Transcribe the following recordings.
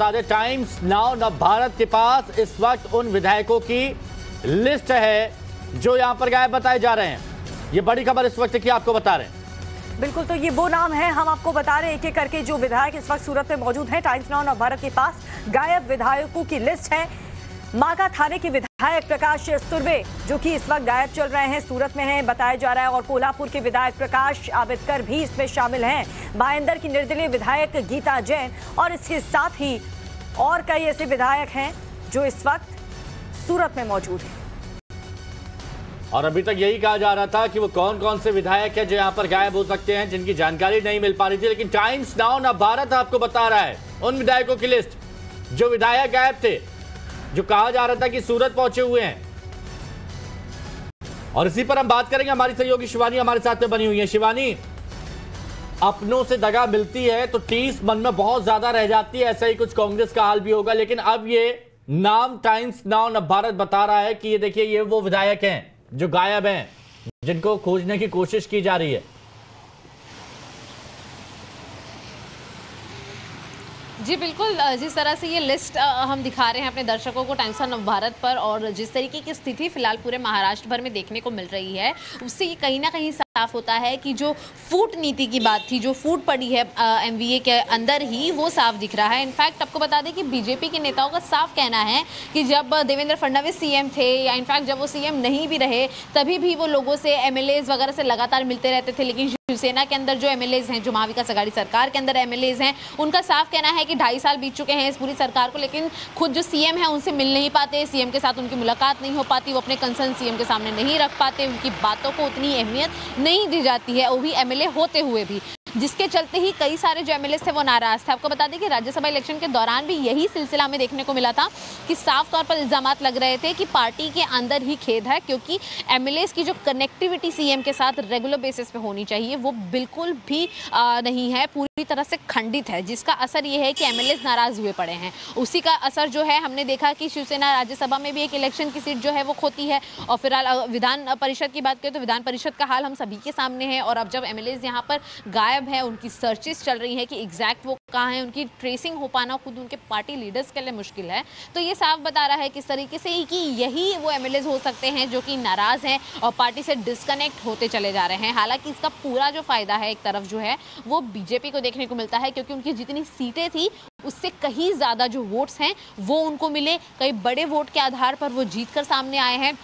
बता दें, times now Navbharat के पास इस वक्त उन विधायकों की लिस्ट है जो यहां पर गायब बताए जा रहे हैं। ये बड़ी खबर इस वक्त की आपको बता रहे हैं। बिल्कुल, तो ये वो नाम है, हम आपको बता रहे हैं एक एक करके जो विधायक इस वक्त सूरत में मौजूद हैं। टाइम्स नाउ नवभारत के पास गायब विधायकों की लिस्ट है। मागा थाने के विधायक प्रकाश सुर्वे जो कि इस वक्त गायब चल रहे हैं, सूरत में हैं बताया जा रहा है, और कोल्हापुर के विधायक प्रकाश आंबेडकर भी इसमें शामिल हैं। भाईंदर की निर्दलीय विधायक गीता जैन और इसके साथ ही और कई ऐसे विधायक हैं जो इस वक्त सूरत में मौजूद हैं। और अभी तक यही कहा जा रहा था कि वो कौन कौन से विधायक हैं जो यहाँ पर गायब हो सकते हैं, जिनकी जानकारी नहीं मिल पा रही थी, लेकिन टाइम्स नाउ नवभारत आपको बता रहा है उन विधायकों की लिस्ट जो विधायक गायब थे, जो कहा जा रहा था कि सूरत पहुंचे हुए हैं। और इसी पर हम बात करेंगे। हमारी सहयोगी शिवानी हमारे साथ में बनी हुई है। शिवानी, अपनों से दगा मिलती है तो टीस मन में बहुत ज्यादा रह जाती है, ऐसा ही कुछ कांग्रेस का हाल भी होगा, लेकिन अब ये नाम टाइम्स नाउ नवभारत बता रहा है कि ये देखिए, ये वो विधायक हैं जो गायब हैं, जिनको खोजने की कोशिश की जा रही है। जी बिल्कुल, जिस तरह से ये लिस्ट हम दिखा रहे हैं अपने दर्शकों को टाइम्स ऑफ नवभारत पर, और जिस तरीके की स्थिति फिलहाल पूरे महाराष्ट्र भर में देखने को मिल रही है, उससे ये कहीं ना कहीं साफ होता है कि जो फूट नीति की बात थी, जो फूट पड़ी है एमवीए के अंदर ही, वो साफ दिख रहा है। इनफैक्ट आपको बता दें कि बीजेपी के नेताओं का साफ कहना है कि जब देवेंद्र फडणवीस सीएम थे, या इनफैक्ट जब वो सीएम नहीं भी रहे, तभी भी वो लोगों से, एमएलएज वगैरह से लगातार मिलते रहते थे, लेकिन शिवसेना के अंदर जो एमएलएज हैं, जो महाविकास आघाड़ी सरकार के अंदर एमएलएज हैं, उनका साफ कहना है कि 2.5 साल बीत चुके हैं इस पूरी सरकार को, लेकिन खुद जो सीएम है उनसे मिल नहीं पाते, सीएम के साथ उनकी मुलाकात नहीं हो पाती, वो अपने कंसर्न सीएम के सामने नहीं रख पाते, उनकी बातों को उतनी अहमियत नहीं दी जाती है, वो भी एमएलए होते हुए भी, जिसके चलते ही कई सारे जो एमएलए थे वो नाराज थे। आपको बता दें कि राज्यसभा इलेक्शन के दौरान भी यही सिलसिला में देखने को मिला था कि साफ तौर पर इल्जामात लग रहे थे कि पार्टी के अंदर ही खेद है, क्योंकि एमएलए की जो कनेक्टिविटी सीएम के साथ रेगुलर बेसिस पे होनी चाहिए वो बिल्कुल भी नहीं है, पूरी तरह से खंडित है, जिसका असर ये है कि एमएलए नाराज हुए पड़े हैं। उसी का असर जो है हमने देखा कि शिवसेना राज्यसभा में भी एक इलेक्शन की सीट जो है वो खोती है, और फिलहाल विधान परिषद की बात करें तो विधान परिषद का हाल हम सभी के सामने है। और अब जब एमएलए यहाँ पर गायब है, उनकी सर्चेस चल रही है कि एग्जैक्ट वो कहाँ है, उनकी ट्रेसिंग हो पाना खुद उनके पार्टी लीडर्स के लिए मुश्किल है, तो ये साफ बता रहा है किस तरीके से कि यही वो एमएलए हो सकते हैं जो कि नाराज हैं और पार्टी से डिस्कनेक्ट होते चले जा रहे हैं। हालांकि इसका पूरा जो फायदा है एक तरफ जो है वो बीजेपी को देखने को मिलता है, क्योंकि उनकी जितनी सीटें थी उससे कहीं ज्यादा जो वोट्स हैं वो उनको मिले, कई बड़े वोट के आधार पर वो जीत कर सामने आए हैं।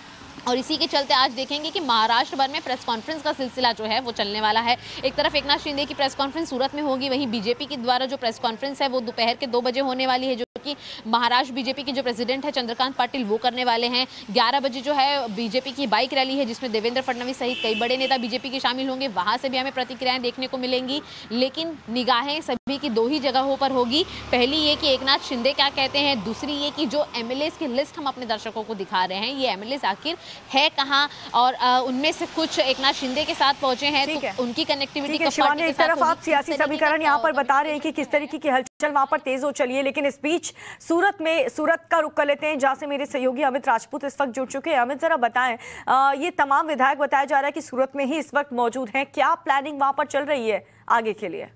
और इसी के चलते आज देखेंगे कि महाराष्ट्र भर में प्रेस कॉन्फ्रेंस का सिलसिला जो है वो चलने वाला है। एक तरफ एकनाथ शिंदे की प्रेस कॉन्फ्रेंस सूरत में होगी, वहीं बीजेपी के द्वारा जो प्रेस कॉन्फ्रेंस है वो दोपहर के 2 बजे होने वाली है, जो कि महाराष्ट्र बीजेपी के जो प्रेसिडेंट है चंद्रकांत पाटिल वो करने वाले हैं। 11 बजे जो है बीजेपी की बाइक रैली है, जिसमें देवेंद्र फडणवीस सहित कई बड़े नेता बीजेपी के शामिल होंगे, वहां से भी हमें प्रतिक्रियाएं देखने को मिलेंगी। लेकिन निगाहें सभी की 2 ही जगहों पर होगी। पहली ये कि एकनाथ शिंदे क्या कहते हैं, दूसरी ये कि जो एमएलए की लिस्ट हम अपने दर्शकों को दिखा रहे हैं, ये एमएलए आखिर है कहाँ, और उनमें से कुछ एकनाथ शिंदे के साथ पहुंचे हैं, तो उनकी कनेक्टिविटी का शिवानी, एक तरफ आप सियासी समीकरण यहाँ पर बता रहे हैं कि किस तरीके की हलचल वहां पर तेज हो चली है, लेकिन इस बीच सूरत का रुख कर लेते हैं, जहां से मेरे सहयोगी अमित राजपूत इस वक्त जुड़ चुके हैं। अमित, जरा बताएं, ये तमाम विधायक बताया जा रहा है कि सूरत में ही इस वक्त मौजूद हैं, क्या प्लानिंग वहां पर चल रही है आगे के लिए?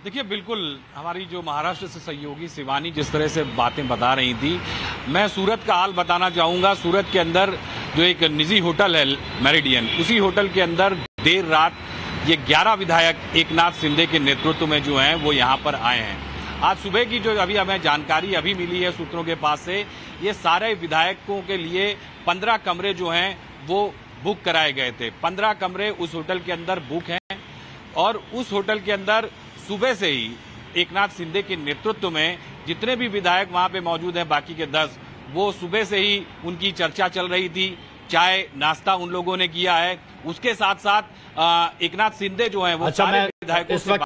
देखिए, बिल्कुल हमारी जो महाराष्ट्र से सहयोगी शिवानी जिस तरह से बातें बता रही थी, मैं सूरत का हाल बताना चाहूँगा। सूरत के अंदर जो एक निजी होटल है मेरिडियन, उसी होटल के अंदर देर रात ये 11 विधायक एकनाथ शिंदे के नेतृत्व में जो हैं वो यहाँ पर आए हैं। आज सुबह की जो अभी हमें जानकारी अभी मिली है सूत्रों के पास से, ये सारे विधायकों के लिए 15 कमरे जो हैं वो बुक कराए गए थे। 15 कमरे उस होटल के अंदर बुक हैं, और उस होटल के अंदर सुबह से ही एकनाथ शिंदे के नेतृत्व में जितने भी विधायक वहां पे मौजूद हैं, बाकी के 10, वो सुबह से ही उनकी चर्चा चल रही थी। चाय नाश्ता उन लोगों ने किया है। उसके साथ साथ एकनाथ शिंदे जो हैं वो सारे विधायकों से